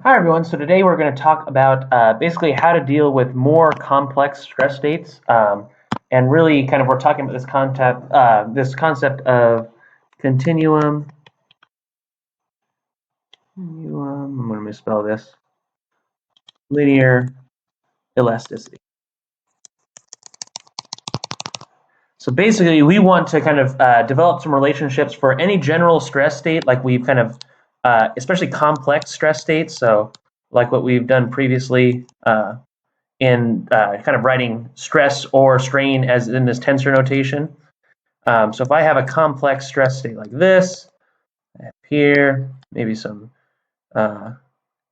Hi everyone, so today we're going to talk about basically how to deal with more complex stress states, and really kind of we're talking about this concept of continuum, I'm going to misspell this, linear elasticity. So basically we want to kind of develop some relationships for any general stress state, like we've kind of, especially complex stress states, so like what we've done previously, in kind of writing stress or strain as in this tensor notation. So if I have a complex stress state like this, I have here maybe some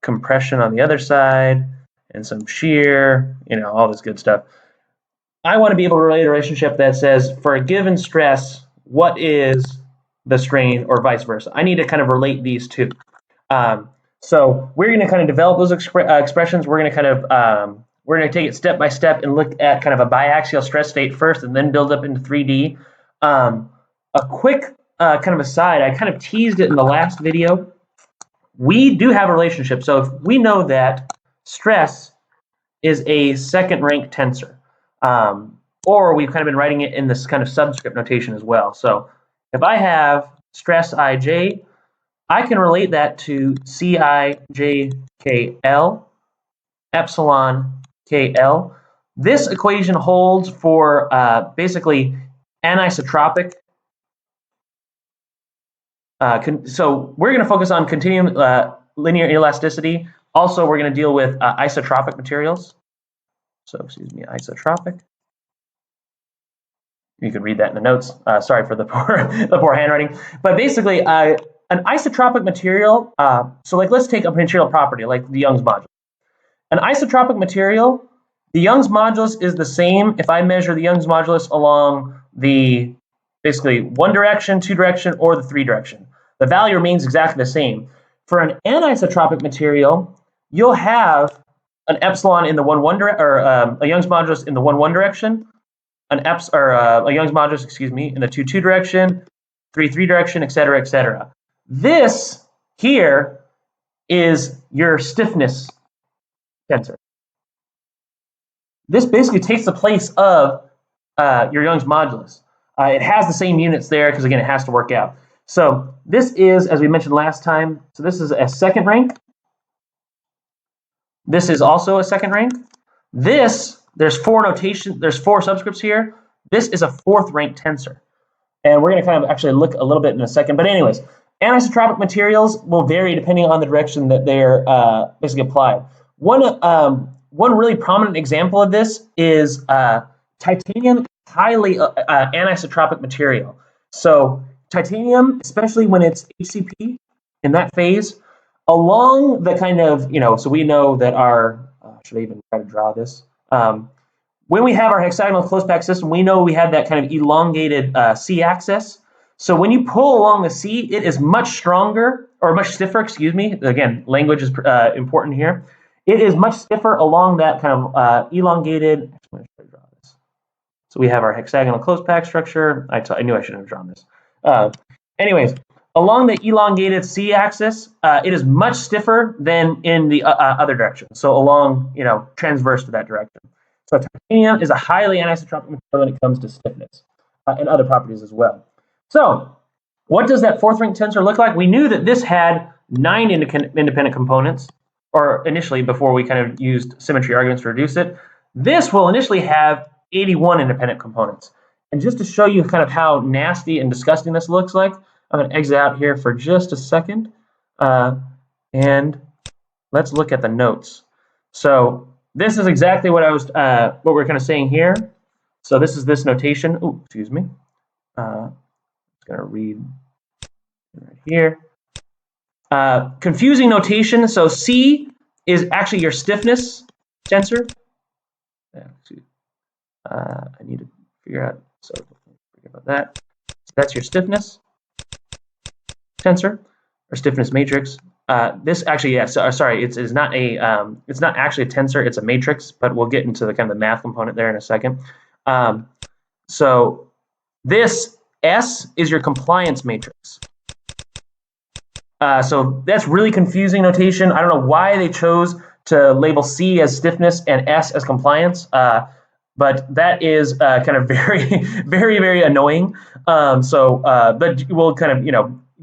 compression on the other side and some shear, all this good stuff. I want to be able to relate a relationship that says for a given stress, what is the strain or vice versa. I need to kind of relate these two. So we're going to kind of develop those expressions. We're going to kind of we're going to take it step by step and look at kind of a biaxial stress state first, and then build up into 3D. A quick kind of aside, I kind of teased it in the last video. We do have a relationship. So if we know that stress is a second-rank tensor, or we've kind of been writing it in this kind of subscript notation as well. So if I have stress ij, I can relate that toCijkl epsilon KL. This equation holds for basically anisotropic. So we're going to focus on continuum linear elasticity. Also, we're going to deal with isotropic materials. So, excuse me, isotropic. You can read that in the notes. Sorry for the poor handwriting. But basically, an isotropic material, so like let's take a material property like the Young's modulus. An isotropic material, the Young's modulus is the same if I measure the Young's modulus along the basically one direction, two direction, or the three direction. The value remains exactly the same. For an anisotropic material, you'll have an epsilon in the a Young's modulus in the 1-1 direction, a Young's modulus, excuse me, in the 2-2 direction, 3-3 direction, etc., etc. This here is your stiffness tensor. This basically takes the place of your Young's modulus. It has the same units there because, again, it has to work out. So this is, as we mentioned last time, so this is a second rank. This is also a second rank. This, there's four subscripts here. This is a fourth rank tensor. And we're going to kind of actually look a little bit in a second. But anyways, anisotropic materials will vary depending on the direction that they're basically applied. One really prominent example of this is titanium, highly anisotropic material. So titanium, especially when it's HCP in that phase, along the kind of, so we know that our, should I even try to draw this? When we have our hexagonal close pack system, we know we have that kind of elongated C-axis. So when you pull along the C, it is much stronger, or much stiffer, excuse me. Again, language is important here. It is much stiffer along that kind of elongated. So we have our hexagonal close pack structure. I knew I shouldn't have drawn this. Anyways, along the elongated C-axis, it is much stiffer than in the other direction. So along, transverse to that direction. So titanium is a highly anisotropic material when it comes to stiffness and other properties as well. So what does that fourth rank tensor look like? We knew that this had 9 independent components, or initially before we kind of used symmetry arguments to reduce it. This will initially have 81 independent components. And just to show you kind of how nasty and disgusting this looks like, I'm going to exit out here for just a second, and let's look at the notes. So this is exactly what what we're kind of saying here. So this is this notation. Oh, excuse me. I'm just going to read right here. Confusing notation. So C is actually your stiffness tensor. I need to figure out. So forget about that. So that's your stiffness tensor or stiffness matrix. This actually, yeah, sorry, it's not actually a tensor, it's a matrix, but we'll get into the kind of the math component there in a second. So this S is your compliance matrix. So that's really confusing notation. I don't know why they chose to label C as stiffness and S as compliance, but that is kind of very, very, very annoying. But we'll kind of,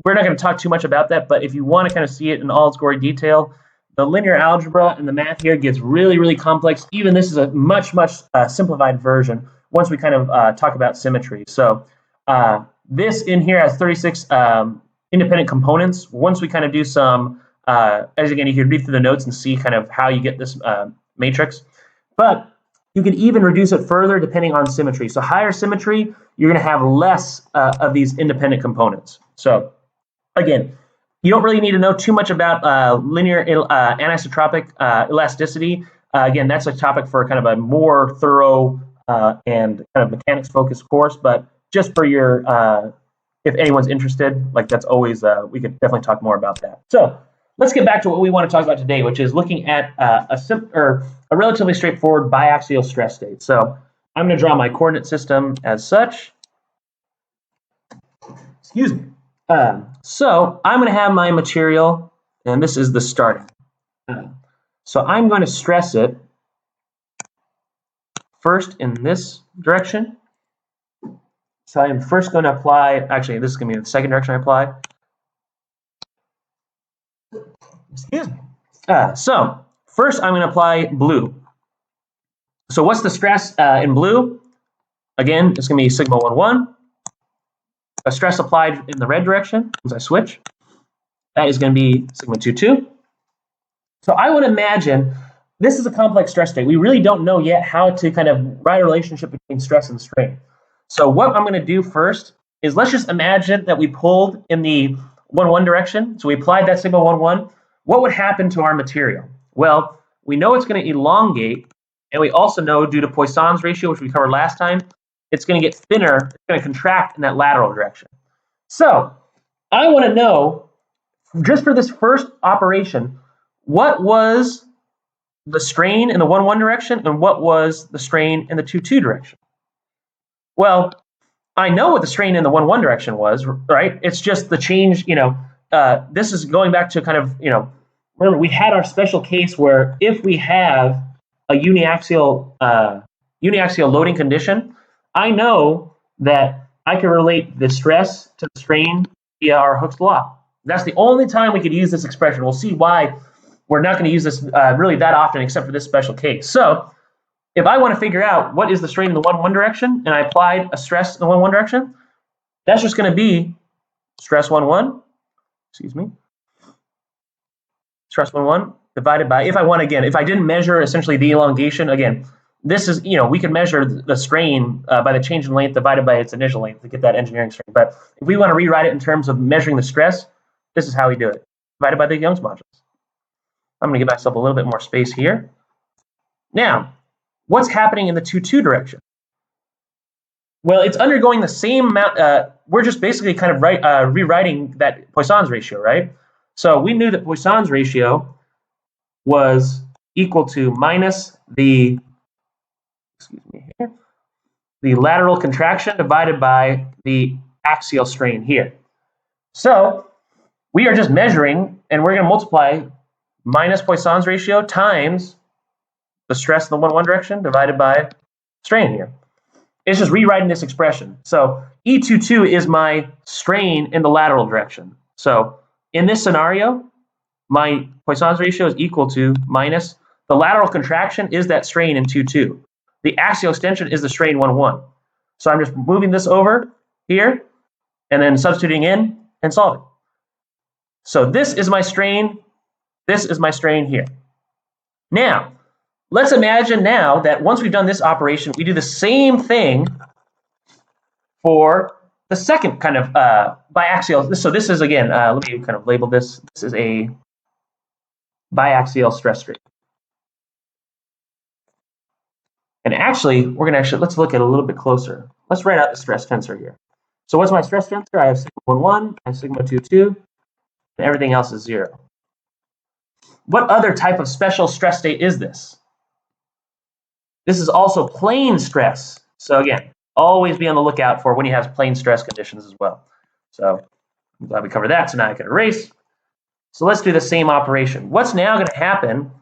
we're not going to talk too much about that, but if you want to kind of see it in all its gory detail, the linear algebra and the math here gets really, really complex. Even this is a much, much simplified version once we kind of talk about symmetry. So this in here has 36 independent components. Once we kind of do some, as again, you can read through the notes and see kind of how you get this matrix. But you can even reduce it further depending on symmetry. So higher symmetry, you're going to have less of these independent components. So again, you don't really need to know too much about linear anisotropic elasticity. Again, that's a topic for kind of a more thorough and kind of mechanics-focused course. But just for your, if anyone's interested, like that's always, we could definitely talk more about that. So let's get back to what we want to talk about today, which is looking at a relatively straightforward biaxial stress state. So I'm going to draw my coordinate system as such. Excuse me. So I'm going to have my material, and this is the starting. So I'm going to stress it first in this direction. So I am first going to apply, actually this is going to be the second direction I apply. Excuse me. So first I'm going to apply blue. So what's the stress in blue? Again, it's going to be sigma 1, 1. A stress applied in the red direction as I switch. That is going to be sigma 2, 2. So I would imagine this is a complex stress state. We really don't know yet how to kind of write a relationship between stress and strain. So what I'm going to do first is let's just imagine that we pulled in the 1, 1 direction. So we applied that sigma 1, 1. What would happen to our material? Well, we know it's going to elongate, and we also know due to Poisson's ratio, which we covered last time, it's going to get thinner, it's going to contract in that lateral direction. So I want to know, just for this first operation, what was the strain in the 1, 1 direction and what was the strain in the 2, 2 direction? Well, I know what the strain in the 1, 1 direction was, right? It's just the change, this is going back to kind of, remember we had our special case where if we have a uniaxial loading condition, I know that I can relate the stress to the strain via our Hooke's law. That's the only time we could use this expression. We'll see why we're not going to use this really that often except for this special case. So if I want to figure out what is the strain in the 1, 1 direction and I applied a stress in the 1, 1 direction, that's just going to be stress 1, 1, stress 1, 1 divided by, if I didn't measure essentially the elongation, again, this is, we can measure the strain by the change in length divided by its initial length to get that engineering strain. But if we want to rewrite it in terms of measuring the stress, this is how we do it, divided by the Young's modulus. I'm going to give myself a little bit more space here. Now, what's happening in the 2, 2 direction? Well, it's undergoing the same amount. We're just basically kind of rewriting that Poisson's ratio, right? So we knew that Poisson's ratio was equal to minus the lateral contraction divided by the axial strain here. So we are just measuring, and we're going to multiply minus Poisson's ratio times the stress in the 1, 1 direction divided by strain here. It's just rewriting this expression. So E22 is my strain in the lateral direction. So in this scenario, my Poisson's ratio is equal to minus the lateral contraction is that strain in 2, 2. The axial extension is the strain 1, 1. So I'm just moving this over here and then substituting in and solving. So this is my strain. This is my strain here. Now, let's imagine now that once we've done this operation, we do the same thing for the second kind of biaxial. So this is, again, let me kind of label this. This is a biaxial stress strain. And actually, let's look at it a little bit closer. Let's write out the stress tensor here. So what's my stress tensor? I have sigma 1, 1, I have sigma 2, 2, and everything else is 0. What other type of special stress state is this? This is also plane stress. So again, always be on the lookout for when you have plane stress conditions as well. So I'm glad we covered that. So now I can erase. So let's do the same operation. What's now going to happen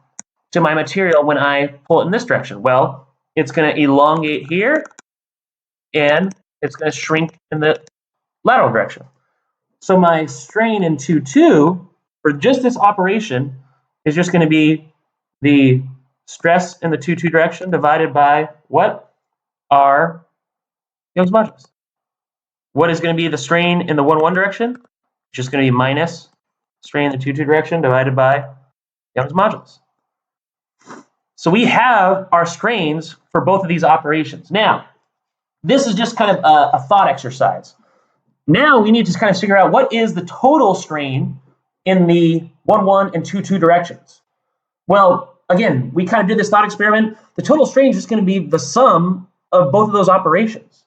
to my material when I pull it in this direction? Well, it's going to elongate here, and it's going to shrink in the lateral direction. So my strain in 2-2 for just this operation is just going to be the stress in the 2-2 direction divided by what? R Young's modulus. What is going to be the strain in the 1-1 direction? It's just going to be minus strain in the 2-2 direction divided by Young's modulus. So we have our strains for both of these operations. Now, this is just kind of a thought exercise. Now we need to kind of figure out what is the total strain in the 1-1 and 2-2 directions. Well, again, we kind of did this thought experiment. The total strain is just going to be the sum of both of those operations.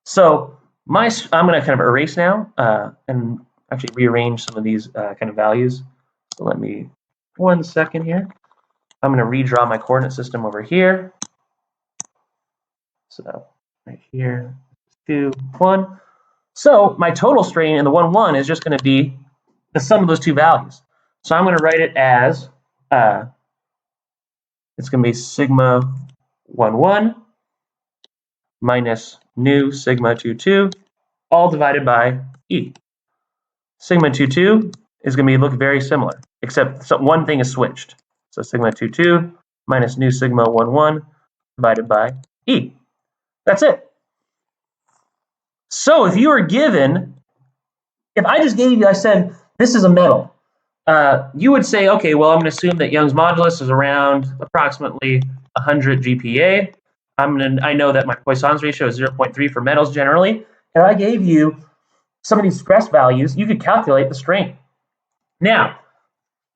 So I'm going to kind of erase now and actually rearrange some of these kind of values. So let me 1 second here. I'm going to redraw my coordinate system over here. So right here, 2, 1. So my total strain in the 1-1 is just going to be the sum of those two values. So I'm going to write it as, it's going to be sigma 1-1 minus nu sigma 2-2, all divided by E. Sigma 2-2 is going to look very similar, except one thing is switched. So sigma 2-2 minus nu sigma 1-1 divided by E. That's it. So if you were given, if I just gave you, I said, this is a metal, you would say, okay, well, I'm going to assume that Young's modulus is around approximately 100 GPa. I know that my Poisson's ratio is 0.3 for metals generally. And I gave you some of these stress values. You could calculate the strain. Now,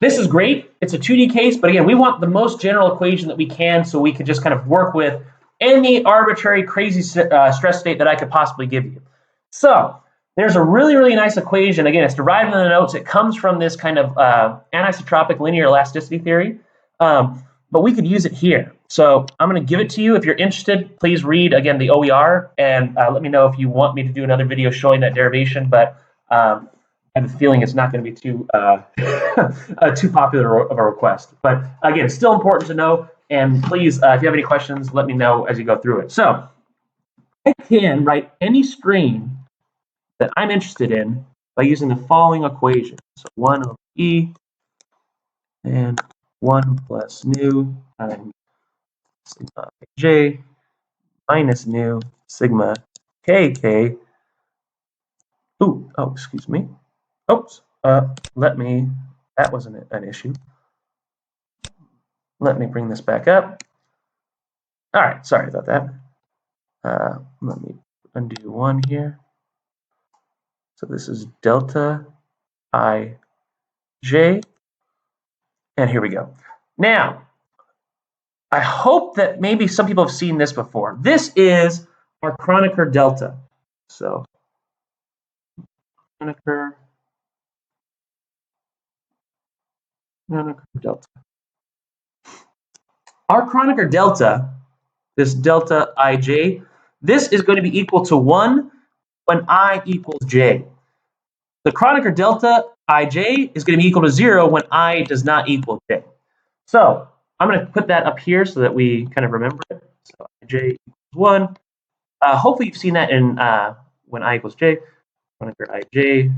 this is great. It's a 2D case, but again, we want the most general equation that we can so we could just kind of work with any arbitrary crazy stress state that I could possibly give you. So there's a really, really nice equation. Again, it's derived in the notes. It comes from this kind of anisotropic linear elasticity theory, but we could use it here. So I'm going to give it to you. If you're interested, please read, again, the OER, and let me know if you want me to do another video showing that derivation, but I have a feeling it's not going to be too too popular of a request. But again, it's still important to know, and please, if you have any questions, let me know as you go through it. So I can write any strain that I'm interested in by using the following equation. So 1 over E and 1 plus nu times sigma j minus nu sigma kk. Excuse me. Oops, that wasn't an issue. Let me bring this back up. All right, sorry about that. Let me undo 1 here. So this is delta I j, and here we go. Now, I hope that maybe some people have seen this before. This is our Kronecker delta. So Kronecker delta. Our Kronecker delta, this delta ij, this is going to be equal to 1 when I equals j. The Kronecker delta ij is going to be equal to 0 when I does not equal j. So I'm going to put that up here so that we kind of remember it. So ij equals 1. Hopefully you've seen that in when I equals j. Kronecker ij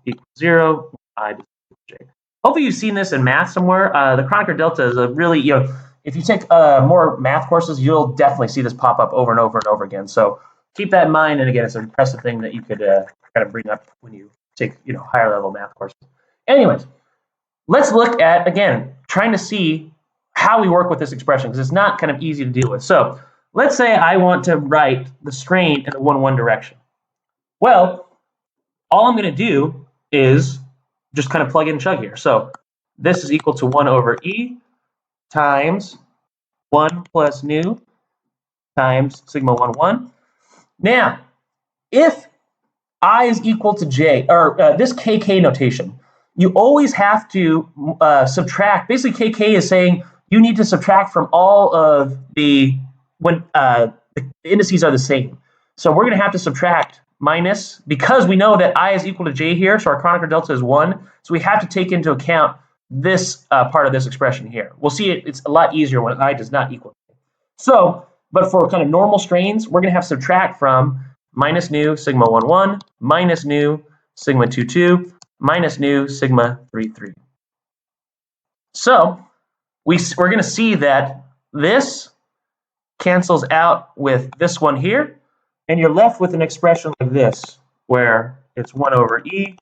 equals 0. I does equal j. Hopefully you've seen this in math somewhere. The Kronecker delta is a really, if you take more math courses, you'll definitely see this pop up over and over and over again. So keep that in mind. And again, it's an impressive thing that you could kind of bring up when you take higher level math courses. Anyways, let's look at, again, trying to see how we work with this expression, because it's not kind of easy to deal with. So let's say I want to write the strain in the 1-1 direction. Well, all I'm going to do is just kind of plug in and chug here. So this is equal to 1 over E times 1 plus nu times sigma 1-1. Now, if I is equal to j, or this kk notation, you always have to subtract. Basically, kk is saying you need to subtract from all of the, when the indices are the same. So we're going to have to subtract minus, because we know that I is equal to j here, so our Kronecker delta is 1, so we have to take into account this part of this expression here. We'll see it's a lot easier when I does not equal j. So, but for kind of normal strains, we're going to have to subtract from minus nu sigma 1, 1, minus nu sigma 2, 2, minus nu sigma 3, 3. So we're going to see that this cancels out with this one here, and you're left with an expression like this, where it's 1 over e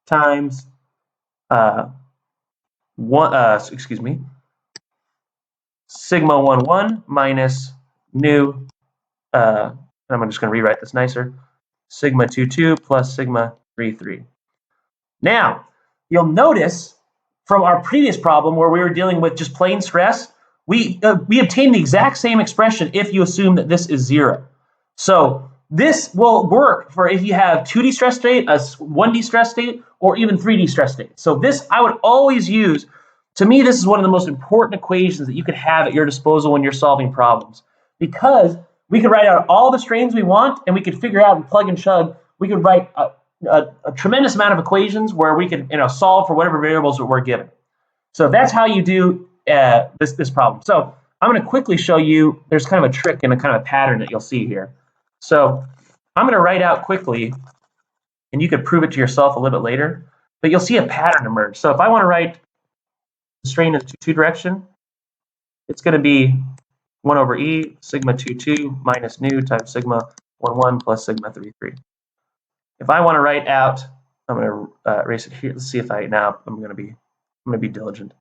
times sigma 1, 1 minus nu, I'm just going to rewrite this nicer, sigma 2, 2 plus sigma 3, 3. Now, you'll notice from our previous problem where we were dealing with just plain stress, we obtained the exact same expression if you assume that this is 0. So this will work for if you have 2D stress state, a 1D stress state, or even 3D stress state. So this I would always use. To me, this is one of the most important equations that you could have at your disposal when you're solving problems, because we could write out all the strains we want, and we could figure out and plug and chug. We could write a tremendous amount of equations where we could solve for whatever variables that we're given. So that's how you do this problem. So I'm going to quickly show you. There's kind of a trick and a kind of a pattern that you'll see here. So I'm going to write out quickly, and you could prove it to yourself a little bit later, but you'll see a pattern emerge. So if I want to write the strain in the 2 direction, it's going to be 1 over e sigma 2, 2 minus nu times sigma 1, 1 plus sigma 3, 3. If I want to write out, I'm going to erase it here. Let's see if I'm going to be diligent.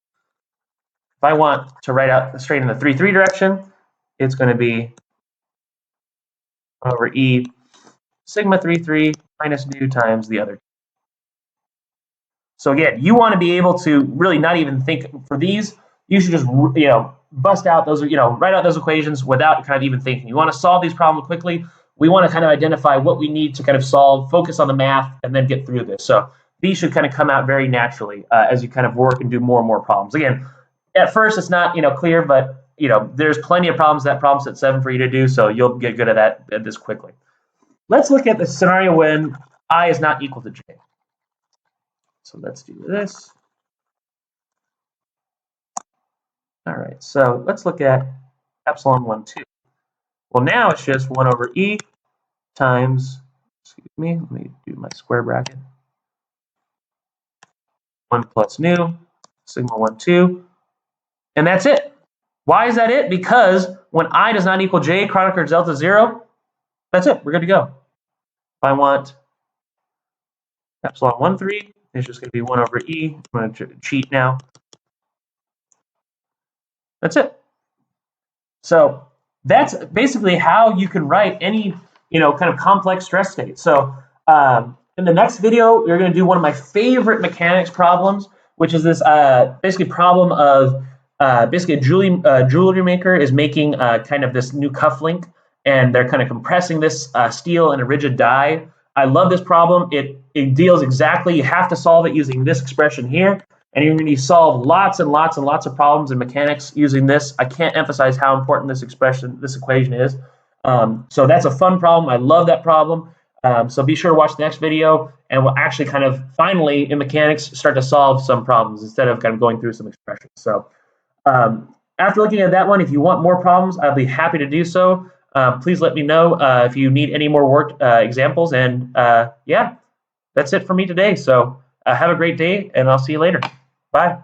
If I want to write out the strain in the 3, 3 direction, it's going to be 1 over e sigma 3, 3 minus nu times the other. So again, you want to be able to really not even think for these. You should just bust out those, write out those equations without kind of even thinking. You want to solve these problems quickly. We want to kind of identify what we need to kind of solve, focus on the math, and then get through this. So these should kind of come out very naturally as you kind of work and do more and more problems. Again, at first it's not clear, but there's plenty of problems that problem set 7 for you to do, so you'll get good at this quickly. Let's look at the scenario when I is not equal to j. So let's do this. All right, so let's look at epsilon 1, 2. Well, now it's just 1 over e times, let me do my square bracket, 1 plus nu, sigma 1, 2, and that's it. Why is that it? Because when I does not equal j, Kronecker delta 0, that's it. We're good to go. If I want epsilon 1, 3, it's just going to be 1 over e. I'm going to cheat now. That's it. So that's basically how you can write any kind of complex stress state. So in the next video, we're going to do one of my favorite mechanics problems, which is this basically problem of basically a jewelry maker is making kind of this new cufflink, and they're kind of compressing this steel in a rigid die. I love this problem. It deals exactly, you have to solve it using this expression here, and you're going to solve lots and lots and lots of problems in mechanics using this. I can't emphasize how important this equation is. So that's a fun problem. I love that problem. So be sure to watch the next video, and we'll actually kind of finally in mechanics start to solve some problems instead of kind of going through some expressions. So after looking at that one, if you want more problems, I'll be happy to do so. Please let me know if you need any more worked examples. And yeah, that's it for me today. So have a great day, and I'll see you later. Bye.